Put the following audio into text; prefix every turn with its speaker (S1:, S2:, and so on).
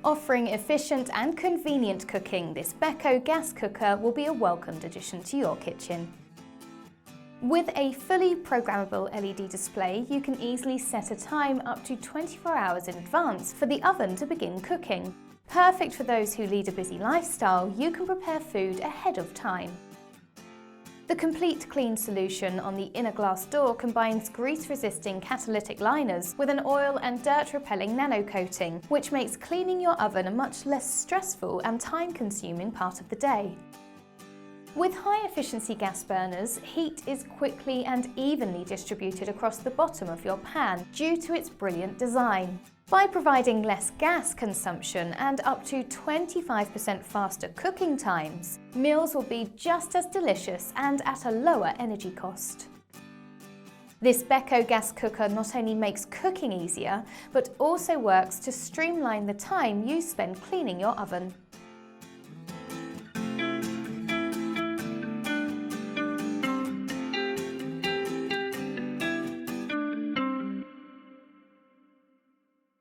S1: Offering efficient and convenient cooking, this Beko gas cooker will be a welcomed addition to your kitchen. With a fully programmable LED display, you can easily set a time up to 24 hours in advance for the oven to begin cooking. Perfect for those who lead a busy lifestyle, you can prepare food ahead of time. The complete clean solution on the inner glass door combines grease-resisting catalytic liners with an oil and dirt-repelling nano coating, which makes cleaning your oven a much less stressful and time-consuming part of the day. With high-efficiency gas burners, heat is quickly and evenly distributed across the bottom of your pan due to its brilliant design. By providing less gas consumption and up to 25% faster cooking times, meals will be just as delicious and at a lower energy cost. This Beko gas cooker not only makes cooking easier, but also works to streamline the time you spend cleaning your oven.